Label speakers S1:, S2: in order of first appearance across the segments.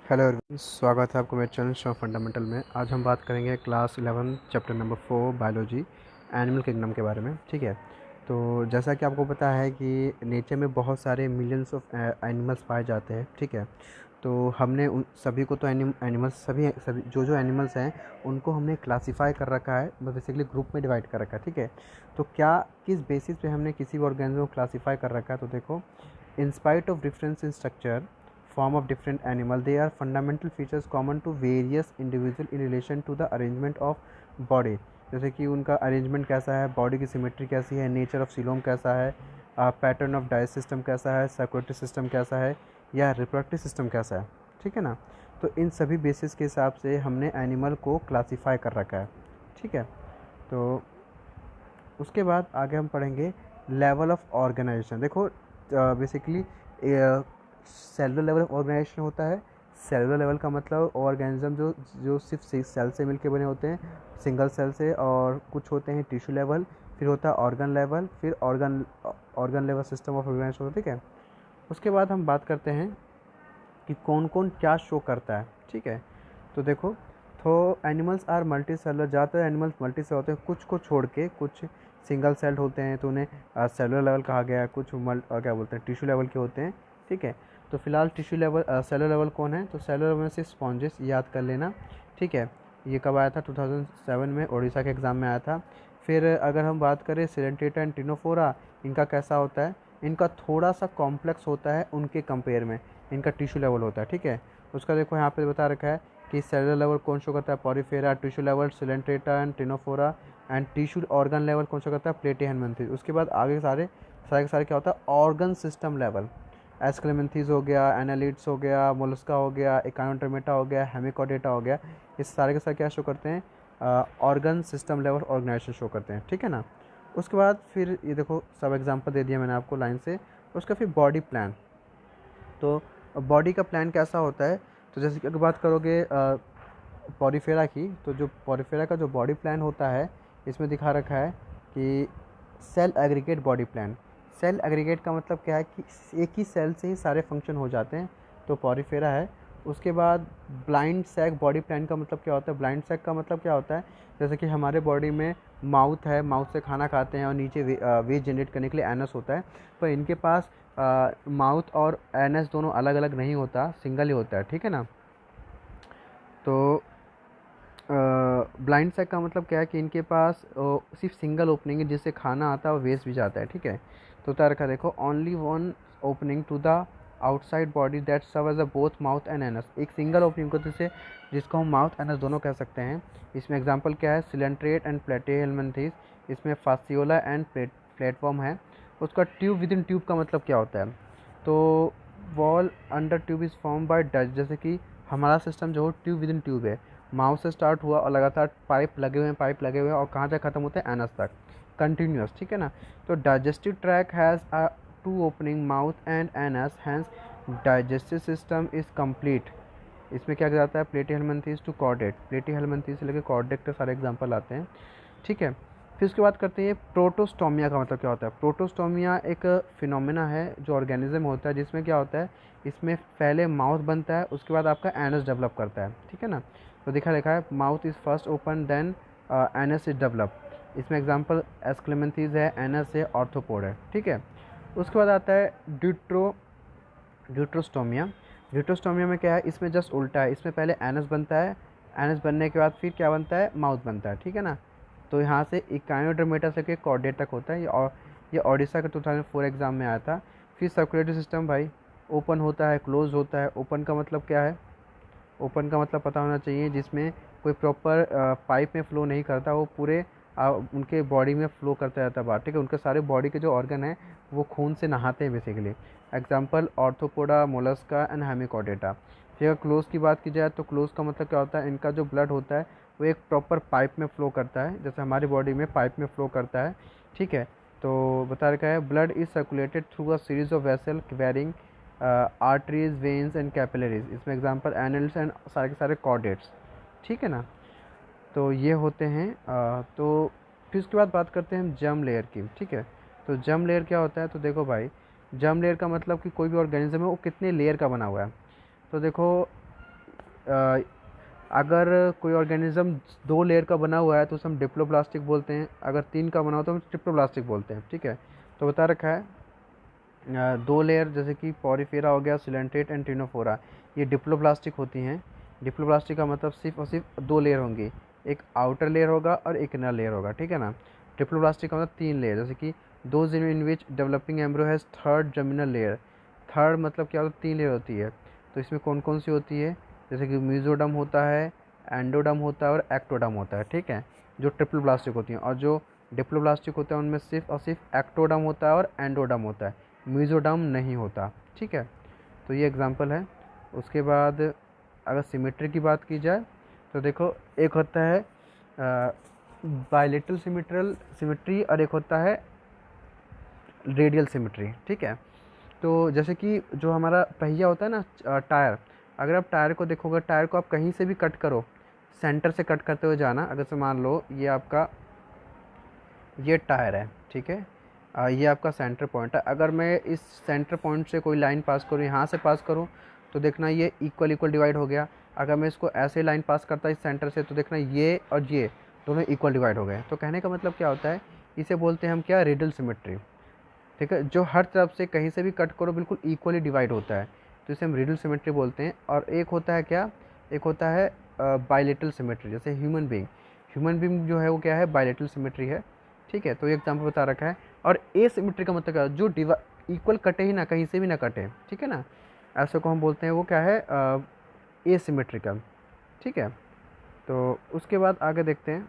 S1: Hello everyone, स्वागत है आपको मेरे चैनल शो फंडामेंटल में। आज हम बात करेंगे class 11 chapter number 4 biology animal kingdom के बारे में। ठीक है, तो जैसा कि आपको पता है कि नेचर में बहुत सारे मिलियंस ऑफ एनिमल्स पाए जाते हैं। ठीक है, तो हमने उन सभी को तो एनिमल्स सभी सभी जो एनिमल्स हैं उनको हमने क्लासीफाई कर रखा है, बेसिकली ग्रुप में डिवाइड कर रखा है। ठीक है, तो क्या किस बेसिस पे हमने किसी भी ऑर्गेनिज्म को क्लासीफाई कर रखा है, तो देखो, in spite of difference in structure form of different animal, they are fundamental features common to various individual in relation to the arrangement of body। जैसे कि उनका अरेंजमेंट कैसा है, बॉडी की सिमेट्री कैसी है, नेचर ऑफ सीलोम कैसा है, पैटर्न ऑफ डाइट सिस्टम कैसा है, सर्कुलेटरी सिस्टम कैसा है, या रिप्रोडक्टिव सिस्टम कैसा है। ठीक है ना, तो इन सभी बेसिस के हिसाब से हमने एनिमल को क्लासीफाई कर रखा है। ठीक है, तो उसके बाद आगे हम पढ़ेंगे लेवल ऑफ ऑर्गेनाइजेशन। देखो, basically cellular level of organization होता है। सेलुलर लेवल का मतलब ऑर्गेनिज्म जो जो सिर्फ सेल से मिलके बने होते हैं, सिंगल सेल से, और कुछ होते हैं टिश्यू लेवल, फिर होता है ऑर्गन लेवल, फिर organ level system of organization होता है। ठीक है, उसके बाद हम बात करते हैं कि कौन कौन क्या शो करता है। ठीक है, तो देखो, तो एनिमल्स आर मल्टी सेलुलर। ज़्यादातर एनिमल्स मल्टी सेल होते हैं, कुछ को छोड़ के कुछ सिंगल सेल्ड होते हैं, तो उन्हें सेलुलर लेवल कहा गया है। कुछ क्या बोलते हैं, टिश्यू लेवल के होते हैं। ठीक है, तो फिलहाल टिश्यू लेवल सेलुलर लेवल कौन है, तो सेलुलर लेवल में से स्पॉन्जेस याद कर लेना। ठीक है, ये कब आया था, 2007 में ओडिशा के एग्ज़ाम में आया था। फिर अगर हम बात करें सिलेंट्रेटा एंड टिनोफोरा, इनका कैसा होता है, इनका थोड़ा सा कॉम्प्लेक्स होता है उनके कंपेयर में, इनका टिश्यू लेवल होता है। ठीक है, उसका देखो यहाँ पे बता रखा है कि सेलुलर लेवल कौन शो करता है, Porifera, tissue level Coelenterata and Ctenophora, and tissue organ level कौन शो करता है, प्लेटिहेलमिन्थेस। उसके बाद आगे सारे सारे के सारे क्या होता है, ऑर्गन सिस्टम लेवल, एस्क्लेमेंथीज हो गया, एनालिड्स हो गया, मोलस्का हो गया, एकानोड्रमेटा हो गया, हेमिकोडेटा हो गया, इस सारे के सारे क्या शो करते हैं, organ system level organization show करते हैं। ठीक है ना, उसके बाद फिर ये देखो, सब एग्जांपल दे दिया मैंने आपको लाइन से। उसका फिर बॉडी प्लान, तो बॉडी का प्लान कैसा होता है, तो जैसे कि अगर बात करोगे पॉरीफेरा की, तो जो पॉरीफेरा का जो बॉडी प्लान होता है, इसमें दिखा रखा है कि cell aggregate body plan. Cell aggregate का मतलब क्या है कि एक ही सेल से ही सारे फंक्शन हो जाते हैं, तो पॉरीफेरा है। उसके बाद ब्लाइंड सैक बॉडी प्लान का मतलब क्या होता है, ब्लाइंड सैक का मतलब क्या होता है, जैसे कि हमारे बॉडी में माउथ है, माउथ से खाना खाते हैं, और नीचे वेस्ट जनरेट करने के लिए एनस होता है, पर इनके पास माउथ और एनस दोनों अलग अलग नहीं होता, सिंगल ही होता है। ठीक है ना, तो ब्लाइंड सैक का मतलब क्या है कि इनके पास सिर्फ सिंगल ओपनिंग है, जिससे खाना आता है और वेस्ट भी जाता है। ठीक है, तो उतार रखा देखो, only one opening to the outside body that serve as a both mouth and anus. एक सिंगल ओपनिंग को जिसको हम माउथ एनस दोनों कह सकते हैं। इसमें एग्जांपल क्या है, सिलेंट्रेट एंड प्लेटिहेलमिन्थेस, इसमें फास्सियोला एंड प्लेटफॉर्म है। उसका ट्यूब विद इन ट्यूब का मतलब क्या होता है, तो wall under tube is form by Dutch. जैसे कि हमारा सिस्टम जो ट्यूब विद इन ट्यूब है, माउथ से स्टार्ट हुआ और लगातार पाइप लगे हुए हैं, और कहाँ तक ख़त्म होते हैं, एनस तक, कंटिन्यूस। ठीक है ना, तो digestive tract has a two opening mouth and anus, hence digestive system is complete. इसमें क्या जाता है, प्लेटिहेलमिन्थेस टू कॉर्डेट, प्लेटिहेलमिन्थेस से लेकर कॉर्डेट के सारे एग्जाम्पल आते हैं। ठीक है, फिर उसके बाद करते हैं प्रोटोस्टोमिया का मतलब क्या होता है। प्रोटोस्टोमिया एक फिनोमेना है जो ऑर्गेनिज्म होता है, जिसमें क्या होता है, इसमें पहले माउथ बनता है, उसके बाद आपका एनस डेवलप करता है। ठीक है ना, तो दिखा लिखा है mouth is first open then anus is develop. इसमें एग्जांपल एस्क्लेमेंथीज है, एनस है, ऑर्थोपोड है। ठीक है, उसके बाद आता है ड्यूट्रोस्टोमिया। ड्यूट्रोस्टोमिया में क्या है, इसमें जस्ट उल्टा है, इसमें पहले एनस बनता है, एनस बनने के बाद फिर क्या बनता है, माउथ बनता है। ठीक है ना, तो यहाँ से इकाइनोडर्मेटा से के कॉर्डेट तक होता है। ये ओडिशा के 2004 एग्ज़ाम में आया था। फिर सर्कुलेटरी सिस्टम भाई, ओपन होता है, क्लोज होता है। ओपन का मतलब क्या है, ओपन का मतलब पता होना चाहिए, जिसमें कोई प्रॉपर पाइप में फ़्लो नहीं करता, वो पूरे उनके बॉडी में फ़्लो करता रहता है बाहर। ठीक है, उनके सारे बॉडी के जो ऑर्गन हैं वो खून से नहाते हैं basically. Example arthropoda, Mollusca and hemichordata. फिर अगर क्लोज की बात की जाए, तो क्लोज का मतलब क्या होता है, इनका जो ब्लड होता है वो एक प्रॉपर पाइप में फ़्लो करता है, जैसे हमारी बॉडी में पाइप में फ़्लो करता है। ठीक है, तो बता रखा है blood is circulated through a series of vessel varying arteries, veins and capillaries. इसमें एग्जांपल एनल्स एंड सारे के सारे कॉर्डेट्स। ठीक है ना, तो ये होते हैं। तो फिर उसके बाद बात करते हैं हम जर्म लेयर की। ठीक है, तो जर्म लेयर क्या होता है, तो देखो भाई, जर्म लेयर का मतलब कि कोई भी ऑर्गेनिज्म है वो कितने लेयर का बना हुआ है। तो देखो, अगर कोई ऑर्गेनिज्म 2 लेयर का बना हुआ है तो उसे हम डिप्लोप्लास्टिक बोलते हैं, अगर 3 का बना हो तो हम ट्रिप्लोप्लास्टिक बोलते हैं, ठीक है। तो बता रखा है 2 लेयर जैसे कि पॉरीफेरा हो गया, सिलेंट्रेट एंड टिनोफोरा, ये डिप्लोप्लास्टिक होती हैं। डिप्लोप्लास्टिक का मतलब सिर्फ और सिर्फ 2 लेयर होंगी, एक आउटर लेयर होगा और एक इनर लेयर होगा, ठीक है ना। ट्रिप्लोप्लास्टिक का मतलब 3 लेयर, जैसे कि those in which developing एम्ब्रो has third germinal layer. Third मतलब क्या होता है, 3 लेयर होती है। तो इसमें कौन कौन सी होती है, जैसे कि म्यूजोडम होता है, एंडोडम होता है और एक्टोडम होता है, ठीक है, जो ट्रिप्लोप्लास्टिक होती हैं। और जो डिप्लोप्लास्टिक होता है उनमें सिर्फ और सिर्फ एक्टोडम होता है और एंडोडम होता है, म्यूजोडम नहीं होता, ठीक है। तो ये एग्जांपल है। उसके बाद अगर सिमेट्री की बात की जाए तो देखो, एक होता है बायलेटरल सिमेट्री और एक होता है रेडियल सिमेट्री, ठीक है। तो जैसे कि जो हमारा पहिया होता है ना, टायर, अगर आप टायर को देखोगे, टायर को आप कहीं से भी कट करो, सेंटर से कट करते हुए जाना। अगर से मान लो ये आपका ये टायर है, ठीक है, ये आपका सेंटर पॉइंट है। अगर मैं इस सेंटर पॉइंट से कोई लाइन पास करूँ, यहाँ से पास करूँ, तो देखना ये इक्वल इक्वल डिवाइड हो गया। अगर मैं इसको ऐसे लाइन पास करता इस सेंटर से, तो देखना ये और ये दोनों इक्वल डिवाइड हो गए। तो कहने का मतलब क्या होता है, इसे बोलते हैं हम क्या, रेडियल सिमेट्री, ठीक है। जो हर तरफ से कहीं से भी कट करो बिल्कुल इक्वली डिवाइड होता है, तो इसे हम रेडियल सिमेट्री बोलते हैं। और एक होता है क्या, एक होता है बायलेटरल सिमेट्री, जैसे ह्यूमन बीइंग जो है वो क्या है, बायलेटरल सिमेट्री है, ठीक है। तो ये एग्जाम्पल बता रखा है। और ए सिमेट्री का मतलब क्या है, जो इक्वल कटे ही ना, कहीं से भी ना कटे, ठीक है ना, ऐसे को हम बोलते हैं वो क्या है, ए सिमेट्रिकल, ठीक है। तो उसके बाद आगे देखते हैं।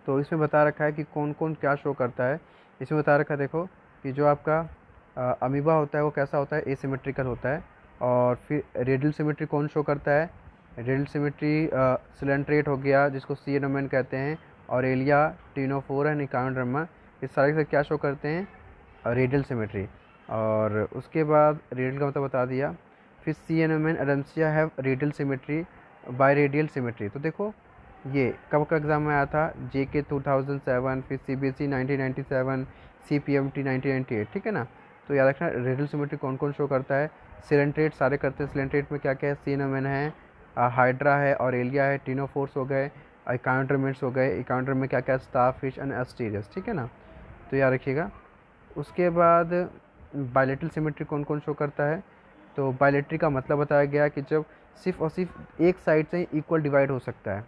S1: तो इसमें बता रखा है कि कौन कौन क्या शो करता है। इसमें बता रखा है देखो, कि जो आपका अमीबा होता है वो कैसा होता है, एसिमेट्रिकल होता है। और फिर रेडियल सिमेट्री कौन शो करता है, रेडियल सिमेट्री सिलेंट्रेट हो गया, जिसको सी एनोमेन कहते हैं, और एलिया, टिनोफोरा एंड इकाउंड्रोमा, इस सारे से क्या शो करते हैं, रेडियल सिमेट्री। और उसके बाद रेडियल का मतलब बता दिया। फिर sea anemone Adamsia have radial symmetry by radial symmetry. तो देखो ये कब का एग्ज़ाम में आया था, JK 2007, फिर CBSE 1997, CPMT 1998, ठीक है ना। तो याद रखना रेडियल सिमेट्री कौन कौन शो करता है, सिलेंट्रेट सारे करते हैं। सिलेंट्रेट में क्या क्या है, सीनोमेन है, हाइड्रा है, ऑरेलिया है, टिनोफोर्स हो गए, इकाउंटरमेंट्स हो गए। इकाउंटर में क्या क्या, स्टार फिश एंड एस्टीरियस, ठीक है ना। तो याद रखिएगा। उसके बाद बायलेटरल सिमेट्री कौन कौन शो करता है, तो बायलेटरी का मतलब बताया गया कि जब सिर्फ और सिर्फ एक साइड से ही इक्वल डिवाइड हो सकता है,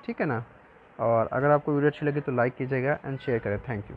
S1: ठीक है ना। और अगर आपको वीडियो अच्छी लगी तो लाइक कीजिएगा एंड शेयर करें। Thank you.